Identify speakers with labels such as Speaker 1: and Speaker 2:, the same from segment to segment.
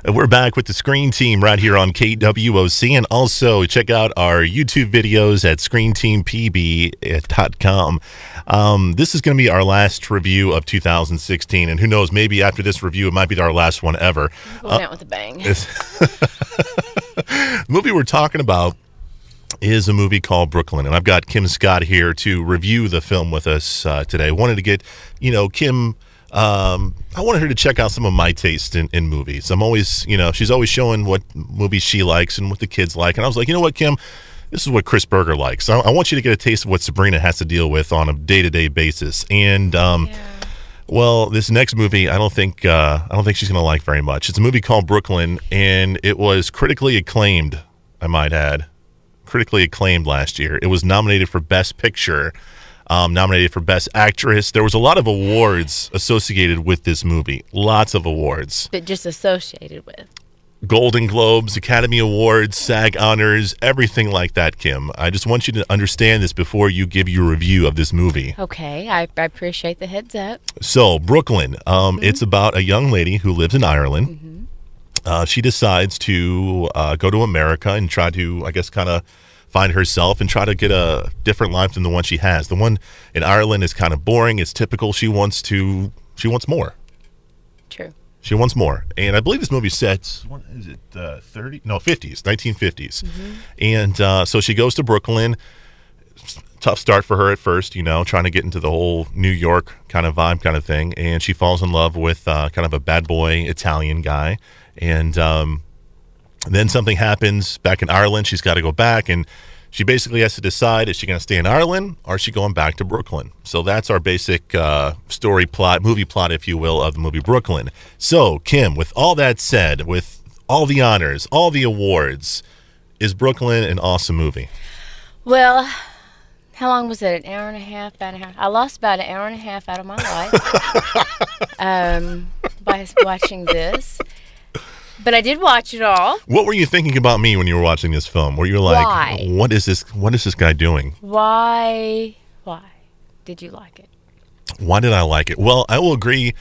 Speaker 1: And we're back with the Screen Team right here on KWOC, and also check out our YouTube videos at screenteampb.com. This is going to be our last review of 2016, and who knows, maybe after this review, it might be our last one ever.
Speaker 2: Going out with a bang.
Speaker 1: The movie we're talking about is a movie called Brooklyn, and I've got Kim Scott here to review the film with us today. I wanted to get, Kim... I wanted her to check out some of my taste in movies. I'm always, she's always showing what movies she likes and what the kids like. And I was like, you know what, Kim, this is what Chris Berger likes. I want you to get a taste of what Sabrina has to deal with on a day-to-day basis. And, well, this next movie, I don't think she's going to like very much. It's a movie called Brooklyn, and it was critically acclaimed, I might add. Critically acclaimed last year. It was nominated for Best Picture. Nominated for Best Actress. There was a lot of awards associated with this movie. Lots of awards.
Speaker 2: But just associated with.
Speaker 1: Golden Globes, Academy Awards, SAG honors, everything like that, Kim. I just want you to understand this before you give your review of this movie.
Speaker 2: Okay, I appreciate the heads up.
Speaker 1: So, Brooklyn. It's about a young lady who lives in Ireland. She decides to go to America and try to, I guess, kind of find herself and try to get a different life than the one she has. The one in Ireland is kind of boring. It's typical. She wants more.
Speaker 2: True.
Speaker 1: She wants more. And I believe this movie set, what is it, 50s, 1950s. And so she goes to Brooklyn. Tough start for her at first, trying to get into the whole New York kind of vibe kind of thing. And she falls in love with kind of a bad boy Italian guy. And then something happens back in Ireland. She's got to go back, and she basically has to decide, is she going to stay in Ireland or is she going back to Brooklyn? So that's our basic story plot, movie plot, if you will, of the movie Brooklyn. So, Kim, with all that said, with all the honors, all the awards, is Brooklyn an awesome movie?
Speaker 2: Well, how long was it? An hour and a half, about an hour? I lost about an hour and a half out of my life by watching this. But I did watch it all.
Speaker 1: What were you thinking about me when you were watching this film? Were you like,
Speaker 2: why?
Speaker 1: What is this guy doing?
Speaker 2: Why did you like it?
Speaker 1: Why did I like it? Well, I will agree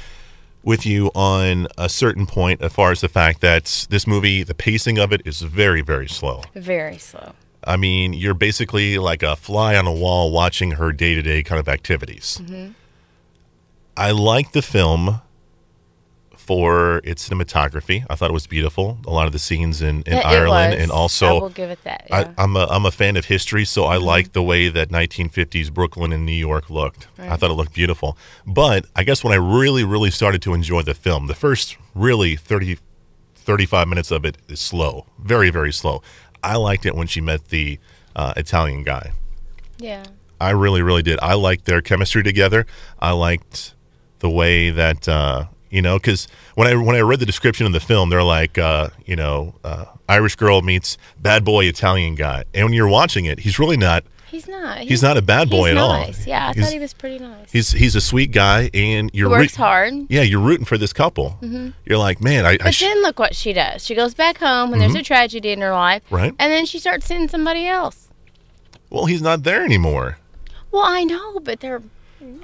Speaker 1: with you on a certain point as far as the fact that this movie, the pacing of it is very, very slow.
Speaker 2: Very slow.
Speaker 1: I mean, you're basically like a fly on a wall watching her day-to-day kind of activities. I liked the film for its cinematography. I thought it was beautiful. A lot of the scenes in Ireland, and also
Speaker 2: I will give it that. Yeah.
Speaker 1: I'm a fan of history, so I like the way that 1950s Brooklyn and New York looked. Right. I thought it looked beautiful. But I guess when I really started to enjoy the film, the first really 35 minutes of it is slow, very, very slow. I liked it when she met the Italian guy.
Speaker 2: Yeah. I
Speaker 1: really did. I liked their chemistry together. I liked the way that because when I read the description of the film, they're like, Irish girl meets bad boy Italian guy. And when you're watching it, he's really not. He's not. He's not a bad boy at all.
Speaker 2: Nice. Yeah, I thought he was pretty nice.
Speaker 1: He's a sweet guy, and
Speaker 2: he works hard.
Speaker 1: Yeah, you're rooting for this couple. You're like, man,
Speaker 2: But then look what she does. She goes back home when there's a tragedy in her life,
Speaker 1: right? And
Speaker 2: then she starts seeing somebody else.
Speaker 1: Well, he's not there anymore.
Speaker 2: Well, I know, but they're.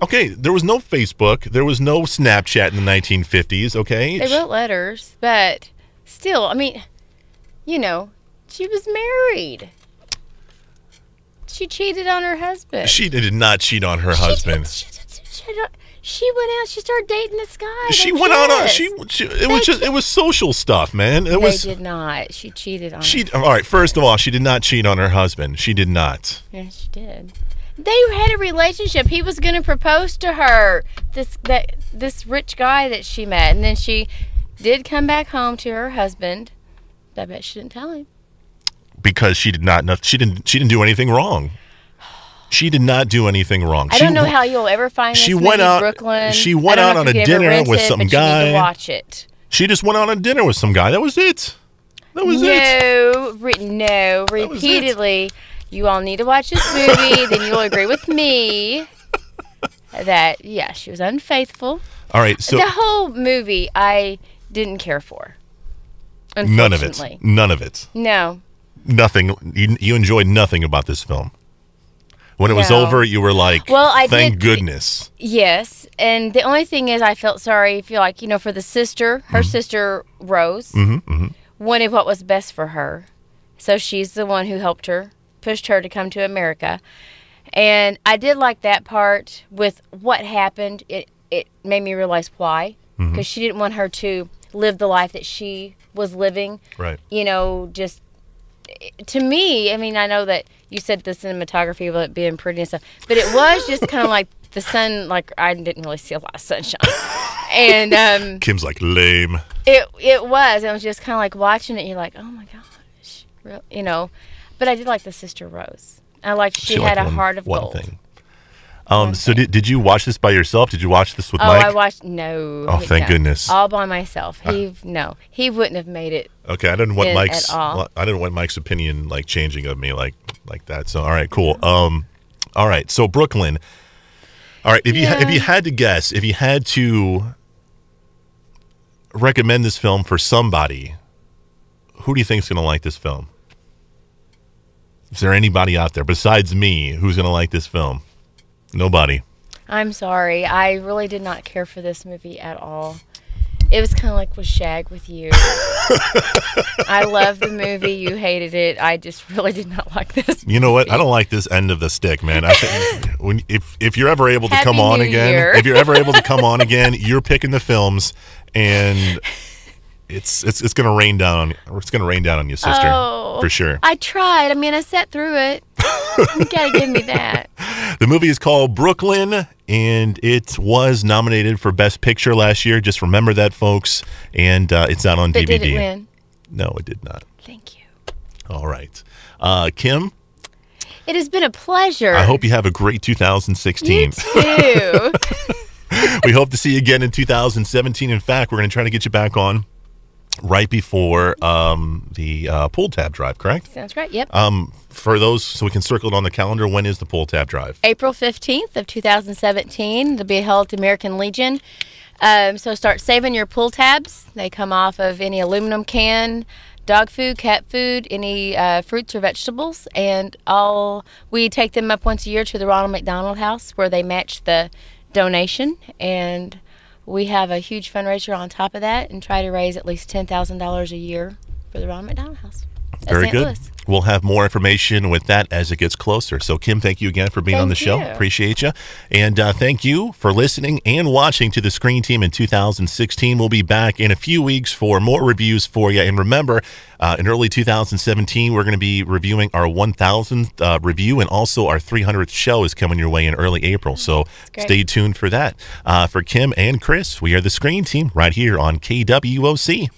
Speaker 1: Okay, there was no Facebook. There was no Snapchat in the 1950s, okay?
Speaker 2: They wrote letters, but still, I mean, she was married. She cheated on her husband.
Speaker 1: She did not cheat on her husband.
Speaker 2: She went out. She started dating this guy.
Speaker 1: She went out on. It was social stuff, man. They
Speaker 2: did not. She cheated on.
Speaker 1: All right. First of all, she did not cheat on her husband. She did not.
Speaker 2: Yes, she did. They had a relationship. He was going to propose to her. This rich guy that she met, and then she did come back home to her husband. I bet she didn't tell him.
Speaker 1: Because she did not know. She didn't do anything wrong. She did not do anything wrong.
Speaker 2: I don't know how you'll ever find this movie, Brooklyn.
Speaker 1: She went out on a dinner with some guy.
Speaker 2: You need to watch it.
Speaker 1: She just went out on dinner with some guy. That was it. That was it.
Speaker 2: No. Repeatedly, you all need to watch this movie. Then you'll agree with me that, yeah, she was unfaithful.
Speaker 1: All right. So
Speaker 2: the whole movie, I didn't care for.
Speaker 1: None of it. None of it.
Speaker 2: No.
Speaker 1: Nothing. You enjoyed nothing about this film. When it was over, you were like, well, thank goodness.
Speaker 2: Yes, and the only thing is, I felt sorry, feel like, for the sister. Her sister, Rose, wanted what was best for her. So she's the one who helped her, pushed her to come to America. And I did like that part with what happened. It made me realize why. Because she didn't want her to live the life that she was living.
Speaker 1: Right.
Speaker 2: Just to me, I mean, I know that you said the cinematography of it being pretty and stuff, but it was just kind of like the sun, like I didn't really see a lot of sunshine. And
Speaker 1: Kim's like, lame.
Speaker 2: It was. It was just kind of like watching it. You're like, oh my gosh, But I did like the sister Rose. I liked she had a heart of gold.
Speaker 1: Thing. So did you watch this by yourself? Did you watch this with Mike?
Speaker 2: I watched. No.
Speaker 1: Oh, thank goodness.
Speaker 2: All by myself. He wouldn't have made it.
Speaker 1: Okay, I didn't want Mike's opinion like changing of me like that. So all right, cool. All right, so Brooklyn. All right, if you had to guess, if you had to recommend this film for somebody, who do you think is going to like this film? Is there anybody out there besides me who's going to like this film? Nobody.
Speaker 2: I'm sorry. I really did not care for this movie at all. It was kind of like with Shag with you. I love the movie. You hated it. I just really did not like this movie.
Speaker 1: You know what? I don't like this end of the stick, man. I think if you're ever able to
Speaker 2: Happy
Speaker 1: come on
Speaker 2: New
Speaker 1: again,
Speaker 2: Year.
Speaker 1: if you're ever able to come on again, you're picking the films, and it's going to rain down. It's going to rain down on you, sister, for sure.
Speaker 2: I tried. I mean, I sat through it. You gotta give me that.
Speaker 1: The movie is called Brooklyn, and it was nominated for Best Picture last year. Just remember that, folks. And it's out on DVD.
Speaker 2: Did it win?
Speaker 1: No, it did not.
Speaker 2: Thank you.
Speaker 1: All right. Kim?
Speaker 2: It has been a pleasure.
Speaker 1: I hope you have a great 2016.
Speaker 2: You too.
Speaker 1: We hope to see you again in 2017. In fact, we're going to try to get you back on right before the pull tab drive, correct?
Speaker 2: Sounds right, yep.
Speaker 1: For those, so we can circle it on the calendar, when is the pull tab drive?
Speaker 2: April 15th of 2017. It'll be held at American Legion. So start saving your pull tabs. They come off of any aluminum can, dog food, cat food, any fruits or vegetables. And we take them up once a year to the Ronald McDonald House where they match the donation. And we have a huge fundraiser on top of that and try to raise at least $10,000 a year for the Ronald McDonald House.
Speaker 1: Very good. We'll have more information with that as it gets closer. So, Kim, thank you again for being on the show. Appreciate you. And thank you for listening and watching to the Screen Team in 2016. We'll be back in a few weeks for more reviews for you. And remember, in early 2017, we're going to be reviewing our 1000th review, and also our 300th show is coming your way in early April. So stay tuned for that. For Kim and Chris, we are the Screen Team right here on KWOC.